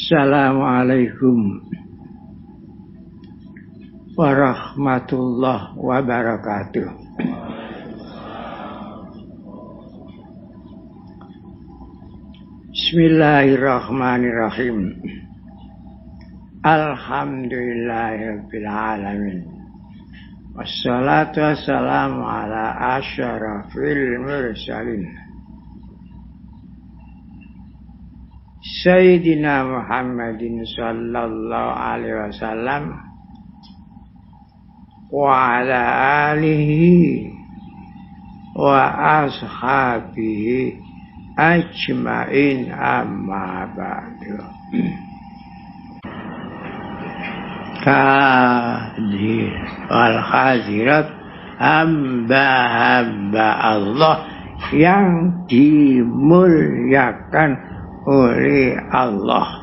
Assalamualaikum warahmatullahi wabarakatuh. Bismillahirrahmanirrahim. Alhamdulillahirabbil alamin. Wassalatu wassalamu ala asyrafil mursalin. Sayyidina Muhammadin sallallahu alaihi wasallam wa ala alihi wa ashabihi ajmain amma ba'du. Hadir wal hadirat hamba Allah yang dimuliakan oleh Allah.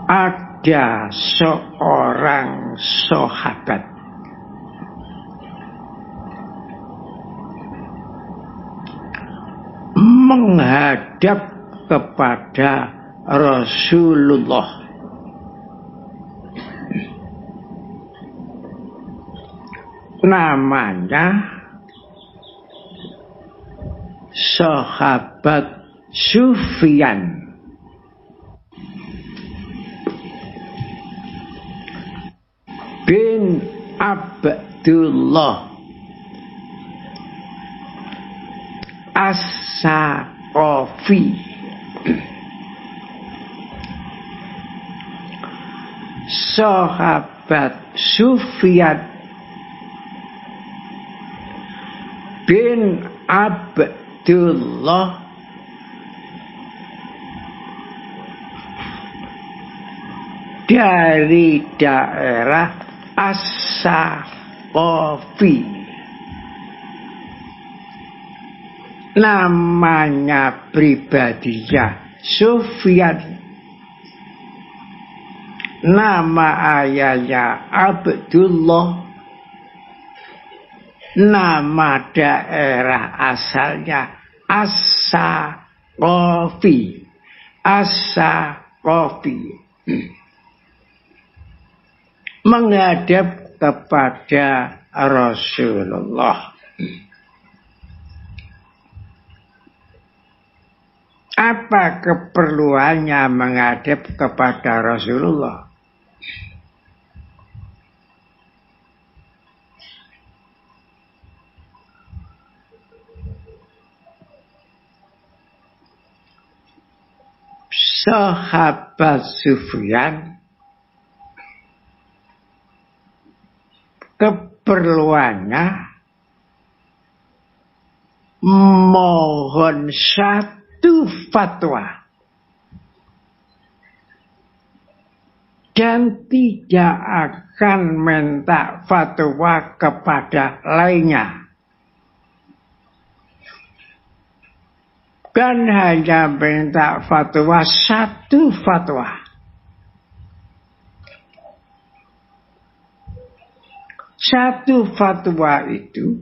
Ada seorang sahabat menghadap kepada Rasulullah. Namanya sahabat Sufyan bin Abdullah As-Saqafi. Sahabat Sufyan bin Abdullah dari daerah As-Saqafi. Namanya pribadinya Sufyan, nama ayahnya Abdullah, nama daerah asalnya As-Saqafi. As-Saqafi menghadap kepada Rasulullah. Apa keperluannya menghadap kepada Rasulullah? Sahabat Sufyan keperluannya mohon satu fatwa dan tidak akan minta fatwa kepada lainnya, dan hanya minta fatwa satu fatwa. Satu fatwa itu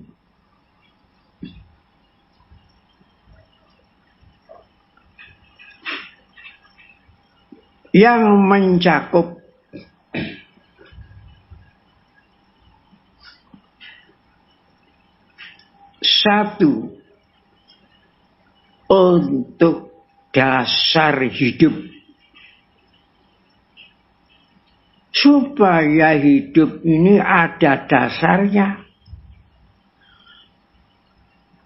yang mencakup satu, untuk dasar hidup, supaya hidup ini ada dasarnya,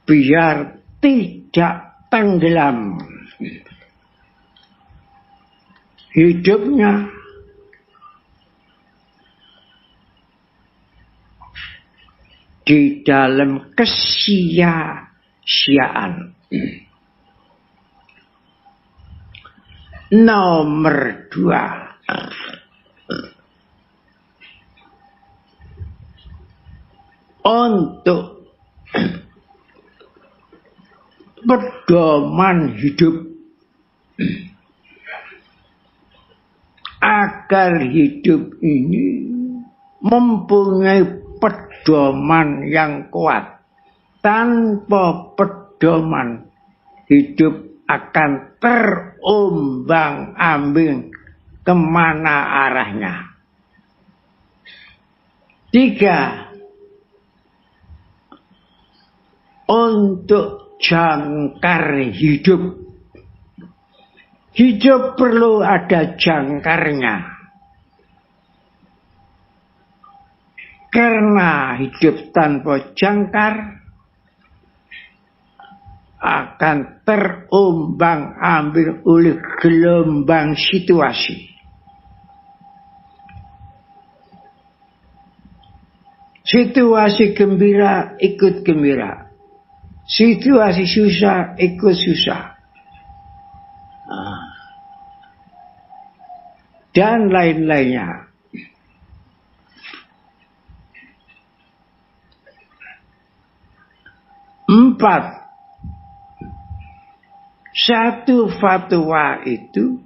biar tidak tenggelam hidupnya. Di dalam kesia-siaan. Nomor 2, untuk pedoman hidup, agar hidup ini mempunyai pedoman pedoman yang kuat. Tanpa pedoman, hidup akan terombang-ambing kemana arahnya. 3. Untuk jangkar hidup. Hidup perlu ada jangkarnya. Karena hidup tanpa jangkar akan terombang-ambing oleh gelombang situasi. Situasi gembira ikut gembira. Situasi susah ikut susah. Dan lain-lainnya. 4. Satu fatwa itu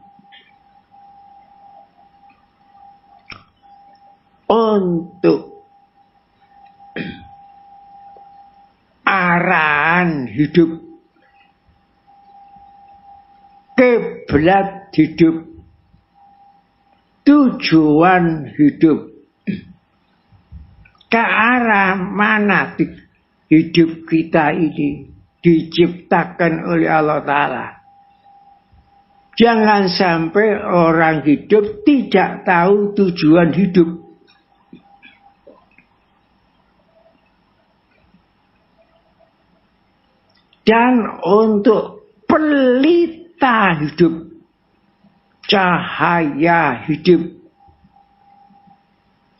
untuk arahan hidup, kiblat hidup, tujuan hidup, ke arah mana hidup kita ini diciptakan oleh Allah Ta'ala. Jangan sampai orang hidup tidak tahu tujuan hidup. Dan untuk pelita hidup, cahaya hidup,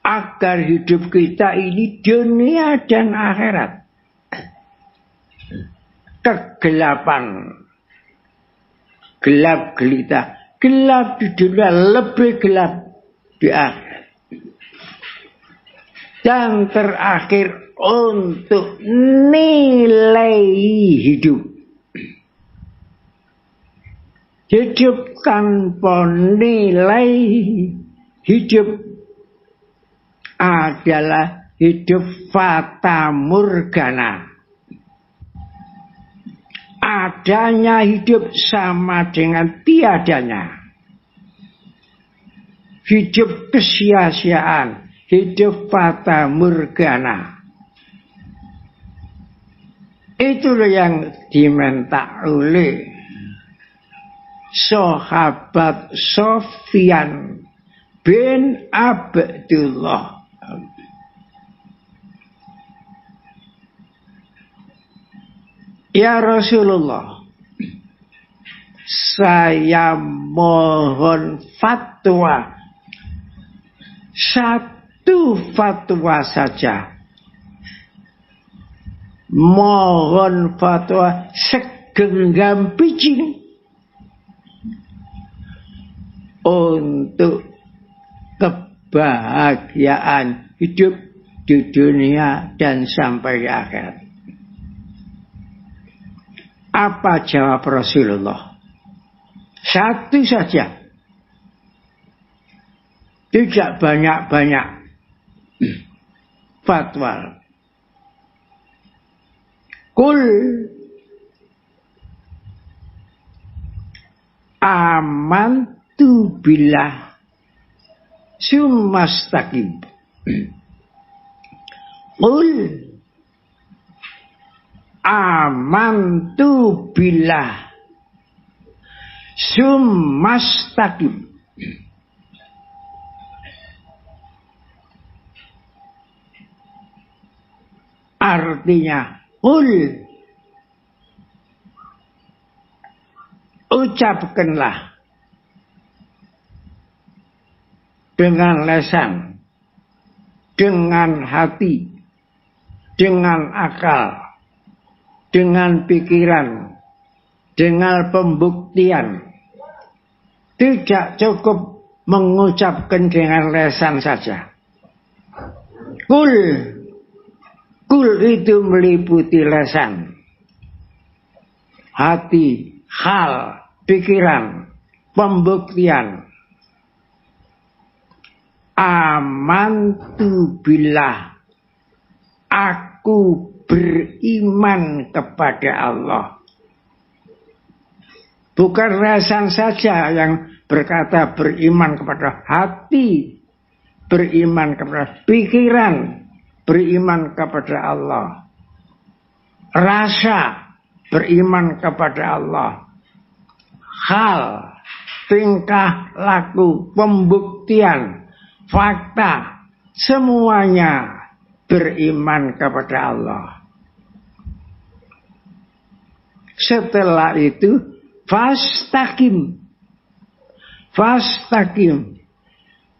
agar hidup kita ini dunia dan akhirat. Kegelapan, gelap gelita, gelap di dunia lebih gelap di akhirat. Dan terakhir untuk nilai hidup. Hidup tanpa nilai hidup adalah hidup fata morgana. Adanya hidup sama dengan tiadanya. Hidup kesia-siaan, hidup fata morgana. Itulah yang diminta oleh sahabat Sofyan bin Abdullah. Ya Rasulullah, saya mohon fatwa. Satu fatwa saja. Mohon fatwa segenggam biji untuk kebahagiaan hidup di dunia dan sampai di akhirat. Apa jawab Rasulullah? Satu saja. Tidak banyak-banyak fatwa. Kul amantu billah summastaqim. Kul amantu billah summastaqim. Artinya, ucapkanlah dengan lisan, dengan hati, dengan akal, dengan pikiran, dengan pembuktian. Tidak cukup mengucapkan dengan lisan saja. Kul itu meliputi lisan, hati, hal, pikiran, pembuktian. Amantu billah, aku beriman kepada Allah. Bukan lisan saja yang berkata beriman kepada hati, beriman kepada pikiran, beriman kepada Allah. Rasa beriman kepada Allah. Hal, tingkah laku, pembuktian, fakta, semuanya beriman kepada Allah. Setelah itu fastaqim,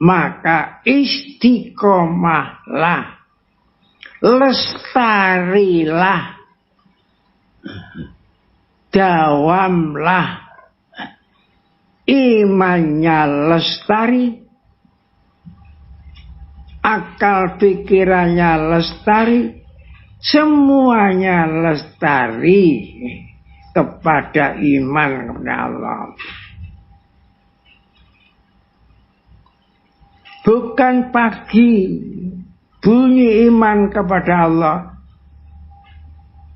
maka istiqomahlah, lestarilah, dawamlah, imannya lestari, akal pikirannya lestari, semuanya lestari kepada iman kepada Allah. Bukan pagi bunyi iman kepada Allah,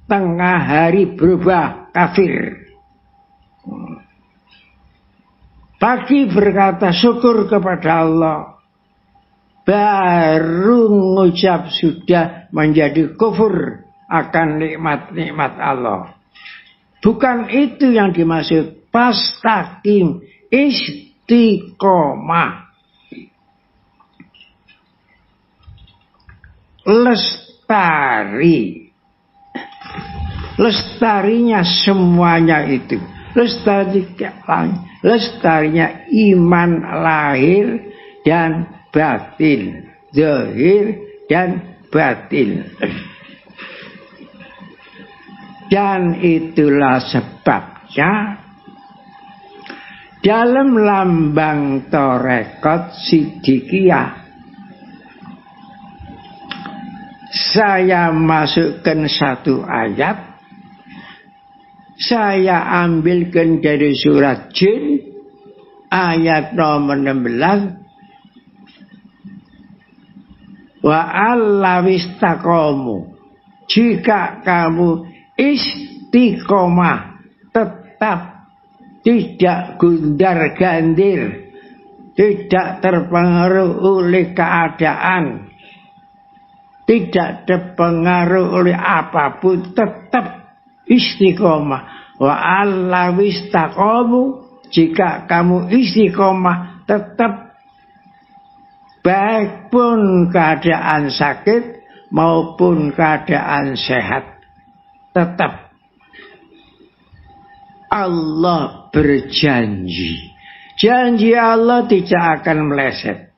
tengah hari berubah kafir. Pagi berkata syukur kepada Allah, baru mengucap sudah menjadi kufur akan nikmat-nikmat Allah. Bukan itu yang dimaksud fastaqim, istiqomah, lestari. Lestarinya semuanya itu, lestarinya iman lahir dan batin, zahir dan batin. Dan itulah sebabnya dalam lambang Tarekat Siddiqiyah saya masukkan satu ayat, saya ambilkan dari surat Jin ayat nomor 16. Wa allawistaqomu, jika kamu istiqomah, tetap tidak gundar gandir, tidak terpengaruh oleh keadaan, tidak terpengaruh oleh apapun, tetap istiqomah. Wa allawistaqomu, jika kamu istiqomah tetap, baik pun keadaan sakit maupun keadaan sehat, tetap Allah berjanji. Janji Allah tidak akan meleset.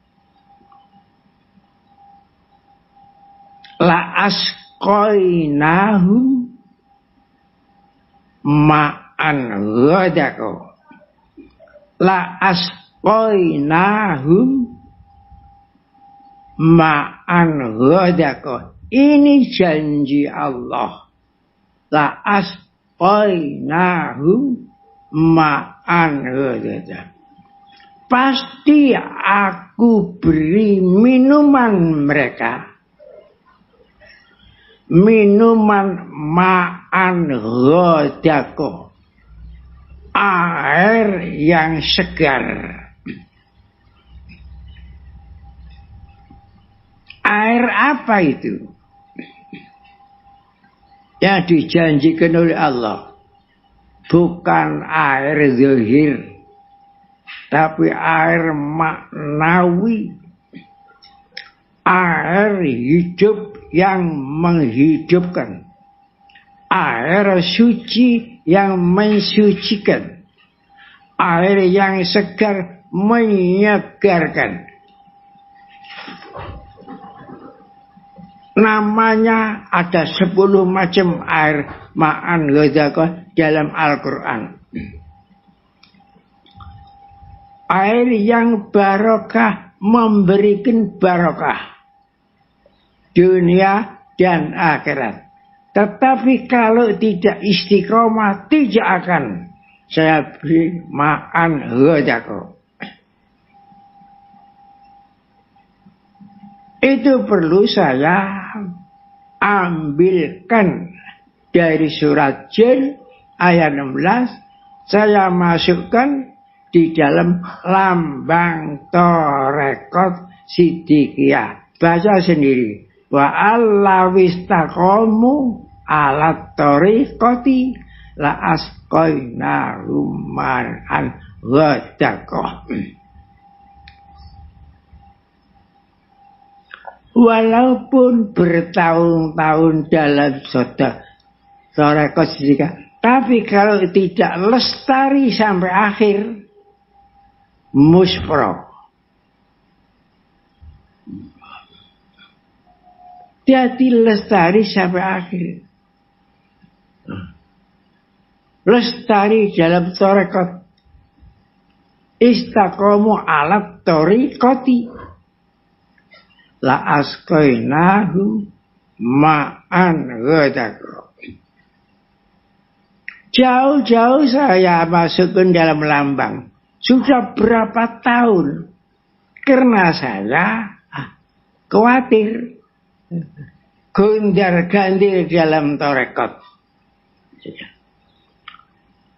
La asqainahum ma'an ghadaqo. La asqainahum ma'an ghadaqo. Ini janji Allah. La asqainahum ma'an ghadaqo. Pasti aku beri minuman mereka, minuman ma'an ghadaqo, air yang segar. Air apa itu? Yang dijanjikan oleh Allah bukan air zahir, tapi air maknawi, air hidup yang menghidupkan, air suci yang mensucikan, air yang segar menyegarkan. Namanya ada 10 macam air ma'an ghadaqo dalam Al-Quran. Air yang barokah, memberikan barokah dunia dan akhirat. Tetapi kalau tidak istiqomah, tidak akan saya beri ma'an ghadaqo. Itu perlu saya ambilkan dari surat Jin ayat 16, saya masukkan di dalam lambang tarekat Siddiqiyah. Baca sendiri. Wa allawistaqamu alat tariqati la asqainahum ma'an ghadaqah. Walaupun bertahun-tahun dalam tarekat Siddiqiyah, tapi kalau tidak lestari sampai akhir, muspro. Jadi lestari sampai akhir. Lestari dalam tarekat. Istaqamu alat tariqati la asqainahum ma'an ghadaqah. Jauh-jauh saya masukkan dalam lambang. Sudah berapa tahun. Karena saya khawatir. Gondar-gandir dalam tarekat.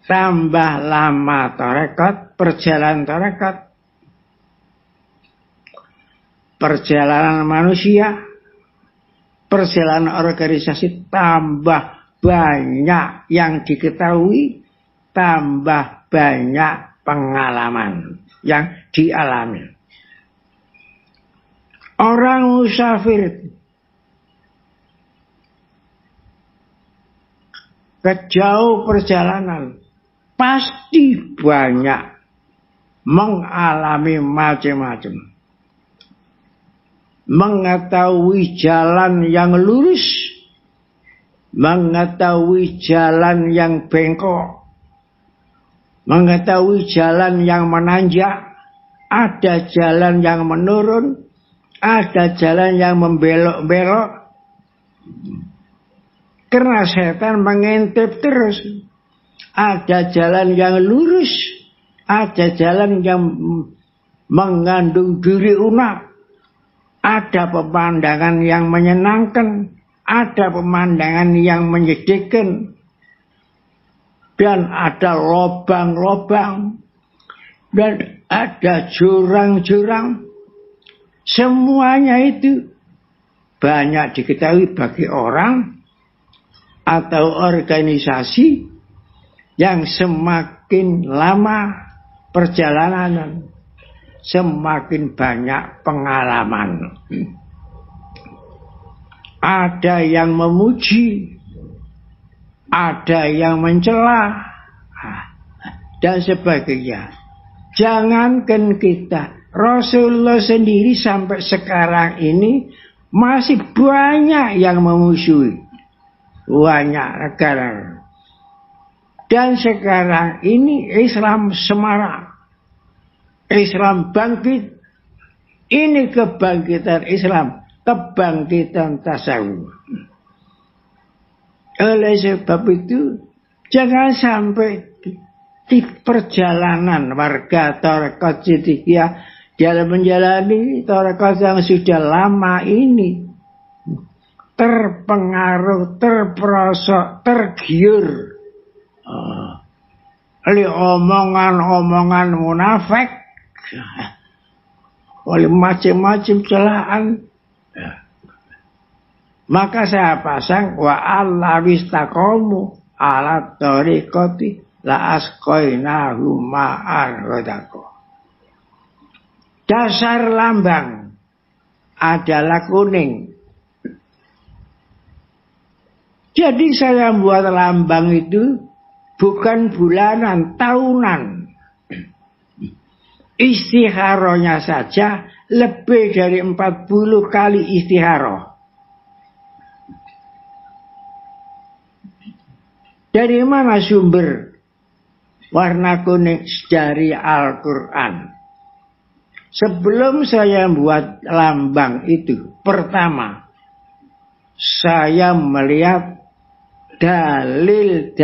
Tambah lama tarekat, perjalanan tarekat. Perjalanan manusia, perjalanan organisasi tambah banyak yang diketahui, tambah banyak pengalaman yang dialami. Orang musafir ke jauh perjalanan pasti banyak mengalami macam-macam. Mengetahui jalan yang lurus, mengetahui jalan yang bengkok, mengetahui jalan yang menanjak, ada jalan yang menurun, ada jalan yang membelok-belok. Karena setan mengintip terus. Ada jalan yang lurus, ada jalan yang mengandung duri unak, ada pemandangan yang menyenangkan, ada pemandangan yang menyedihkan, dan ada lobang-lobang, dan ada jurang-jurang. Semuanya itu banyak diketahui bagi orang atau organisasi yang semakin lama perjalanan, semakin banyak pengalaman. Ada yang memuji, ada yang mencela, dan sebagainya. Jangankan kita, Rasulullah sendiri sampai sekarang ini masih banyak yang memusuhi. Banyak negara. Dan sekarang ini Islam semarak. Islam bangkit. Ini kebangkitan Islam. Kebangkitan tasawuf. Oleh sebab itu, jangan sampai di perjalanan warga tarekat Siddiqiyah dalam menjalani tarekat yang sudah lama ini terpengaruh, terperosok, tergiur oleh omongan-omongan munafik, oleh macam-macam celaan. Maka saya pasang wa allawistaqamu ala tariqati la asqainahum ma'an ghadaqah. Dasar lambang adalah kuning. Jadi saya buat lambang itu bukan bulanan, tahunan. Istikharahnya saja lebih dari 40 kali istikharah. Dari mana sumber warna kuning? Dari Al-Quran. Sebelum saya buat lambang itu, pertama, saya melihat dalil-dalil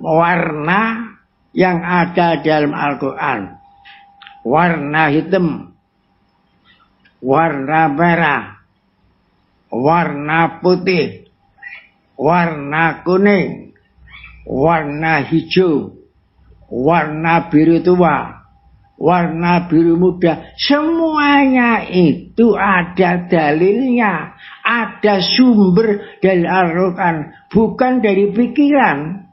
warna yang ada dalam Al-Quran. Warna hitam, warna merah, warna putih, warna kuning, warna hijau, warna biru tua, warna biru muda. Semuanya itu ada dalilnya, ada sumber dari Al-Quran, bukan dari pikiran.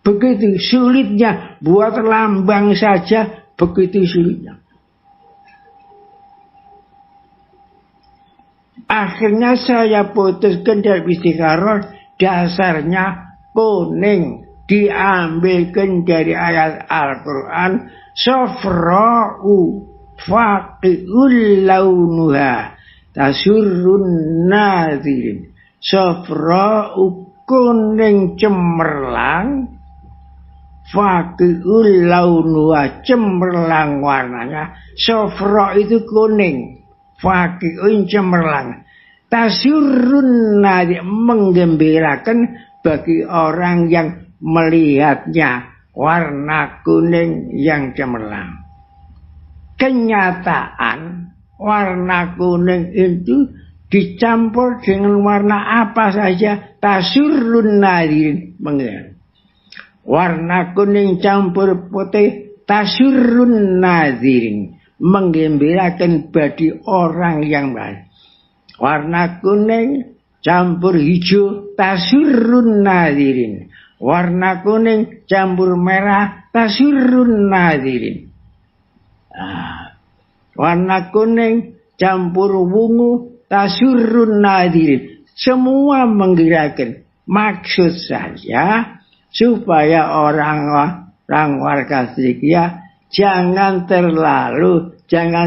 Begitu sulitnya buat lambang saja, begitu sulitnya. Akhirnya saya putuskan dari istikharah, dasarnya kuning, diambilkan dari ayat Al-Quran, sofra'u faqi'ul launuha tasurrun nadhirin. Sofra'u kuning cemerlang, faqi'ul launuha cemerlang warnanya. Sofra itu kuning, faqi'un cemerlang. Tasurrun nadhirin menggembirakan bagi orang yang melihatnya warna kuning yang cemerlang. Kenyataan warna kuning itu dicampur dengan warna apa saja, tasurrun nadhirin menggembirakan. Warna kuning campur putih, tasurrun nadhirin menggembirakan bagi orang yang baik. Warna kuning campur hijau, tasurrun nadhirin. Warna kuning campur merah, tasurrun nadhirin. Warna kuning campur wungu, tasurrun nadhirin. Semua menggerakkan. Maksud saya supaya orang warga Sidikiyah jangan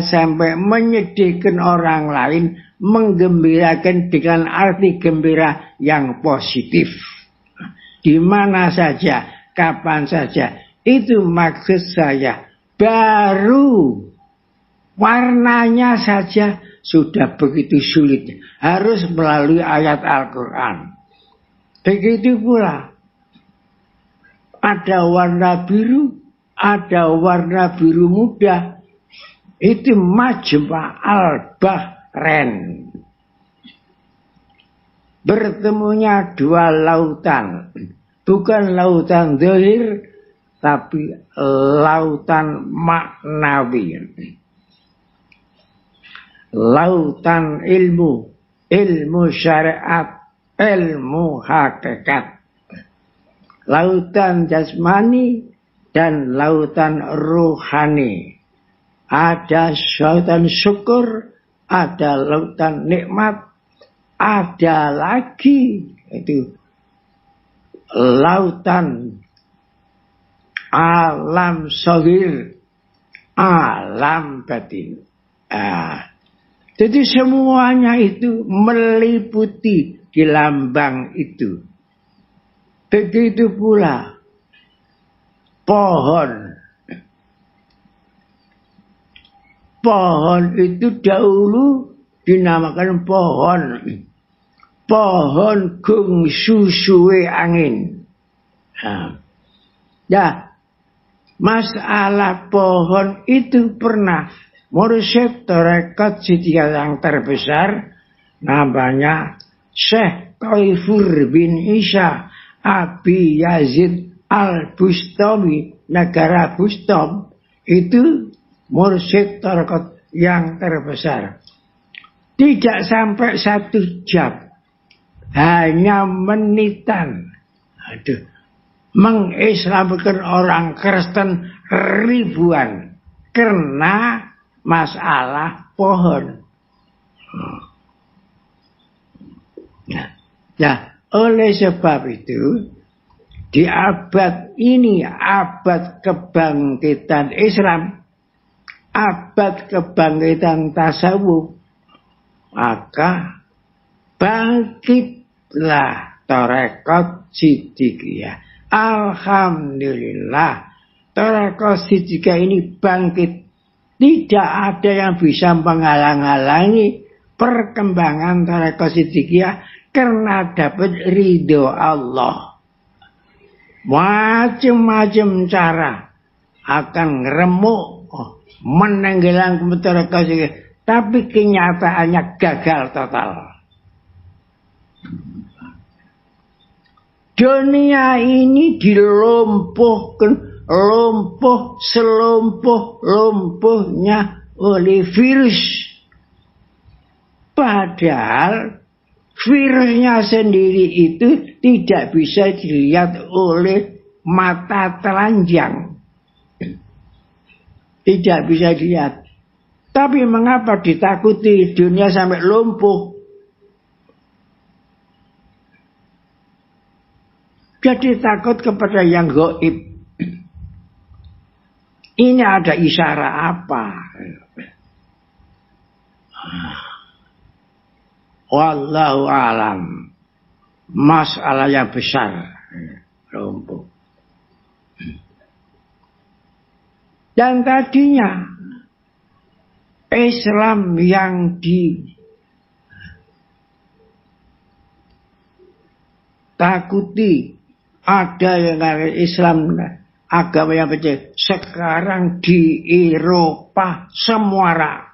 sampai menyedihkan orang lain, menggembirakan dengan arti gembira yang positif. Di mana saja, kapan saja, itu maksud saya. Baru warnanya saja sudah begitu sulit, harus melalui ayat Al-Quran. Begitu pula ada warna biru, ada warna biru muda. Itu Majma' al-Bahrain. Bertemunya dua lautan. Bukan lautan zahir, tapi lautan maknawi. Lautan ilmu syariat, ilmu hakikat. Lautan jasmani dan lautan ruhani. Ada lautan syukur, ada lautan nikmat, ada lagi itu lautan alam shahir, alam batin. Jadi semuanya itu meliputi di lambang itu. Begitu pula pohon. Pohon itu dahulu dinamakan pohon gung susuwe angin. Ya, masalah pohon itu pernah mursyid tarekat Sidikiyah yang terbesar, namanya Syekh Taifur bin Isa Abi Yazid Al-Bustami, negara Bustam, itu mursyid tarekat yang terbesar. Tidak sampai 1 jam, hanya menitan. Mengislamkan orang Kristen ribuan karena masalah pohon. Ya, oleh sebab itu di abad ini, abad kebangkitan Islam, abad kebangkitan tasawuf, maka bangkitlah tarekat Sidikiyah. Alhamdulillah, tarekat Sidikiyah ini bangkit. Tidak ada yang bisa menghalang-halangi perkembangan tarekat Sidikiyah karena dapat ridho Allah. Macam-macam cara akan ngeremuk, menenggelam tarekat Sidikiyah. tapi kenyataannya gagal total. Dunia ini dilumpuhkan, lumpuhnya oleh virus. Padahal virusnya sendiri itu tidak bisa dilihat oleh mata telanjang. Tidak bisa dilihat. Tapi mengapa ditakuti dunia sampai lumpuh? Jadi takut kepada yang gaib. Ini ada isyarat apa? Wallahu alam. Masalah yang besar. Lumpuh. Dan tadinya Islam yang ditakuti, ada yang Islam agama yang betul. Sekarang di Eropa semua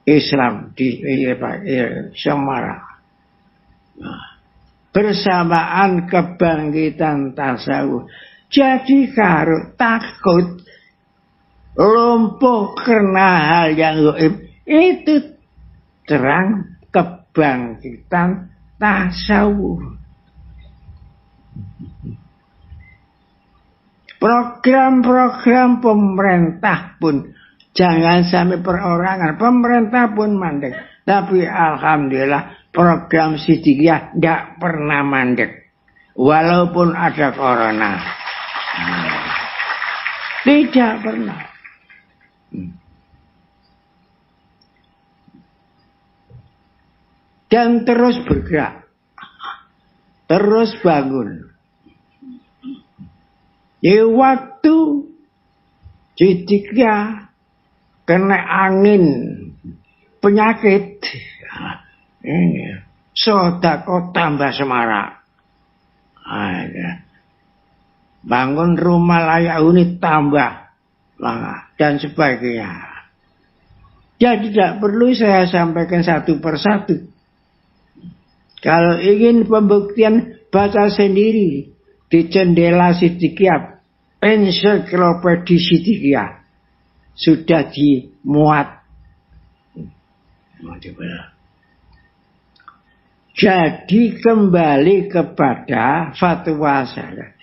Islam di semua. Bersamaan kebangkitan tasawuf. Jadi kalau takut lumpuh karena hal yang gaib, itu terang kebangkitan tasawuf. Program-program pemerintah pun jangan sampai perorangan. Pemerintah pun mandek. Tapi alhamdulillah program Sidikiyah tidak pernah mandek. Walaupun ada corona. Tidak pernah. Dan terus bergerak. Terus bangun. Di waktu Sidikiyah kena angin penyakit, sedekah tambah semarak. Bangun rumah layak huni tambah dan sebagainya. Jadi tidak perlu saya sampaikan satu persatu. Kalau ingin pembuktian, baca sendiri di jendela Sidikiyah, ensiklopedia Sidikiyah sudah dimuat. Jadi kembali kepada fatwa saya.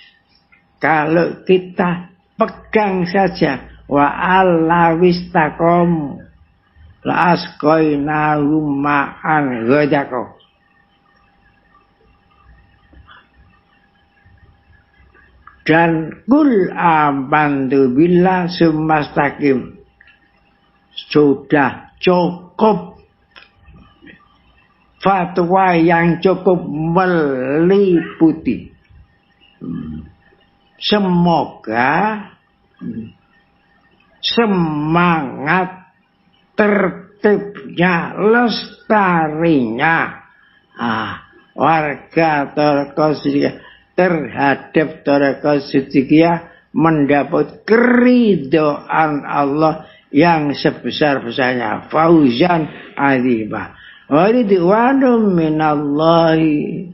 Kalau kita pegang saja wa allawistaqom la asqainahum ma'an ghadaqo. Dan kul amantu billah sumastaqim. Sudah cukup fatwa yang cukup meliputi. Semoga semangat tertibnya, lestarinya warga Thariqah Sidikiyah terhadap Thariqah Sidikiyah mendapat keridhaan Allah yang sebesar-besarnya, fauzan azimah. Wa ridwanum minallahi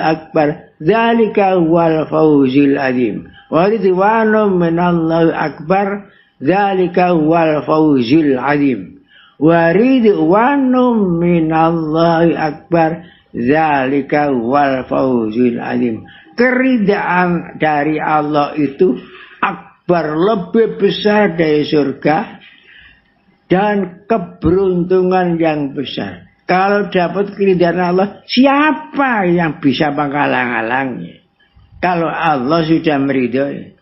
akbar, dzalika wal fauzil azim. Wa ridwanum minallahi akbar, dzalika wal fauzil azim. Wa ridwanum minallahi akbar, dzalika wal fauzil azim. Keridaan dari Allah itu akbar, lebih besar dari surga, dan keberuntungan yang besar. Kalau dapat keridhaan Allah, siapa yang bisa menghalang-halangi? Kalau Allah sudah meridhoi.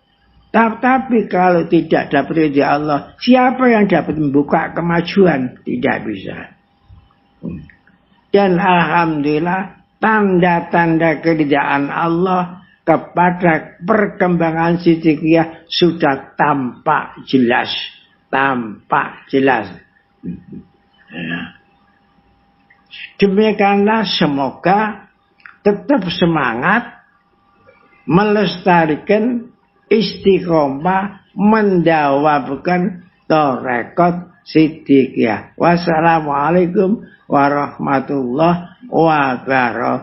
Tapi kalau tidak dapat keridhaan Allah, siapa yang dapat membuka kemajuan? Tidak bisa. Dan alhamdulillah, tanda-tanda keridhaan Allah kepada perkembangan Sidikiyah sudah tampak jelas. Demikianlah, semoga tetap semangat melestarikan istiqomah, mendawamkan tarekat siddiqiyah. Wassalamualaikum warahmatullahi wabarakatuh.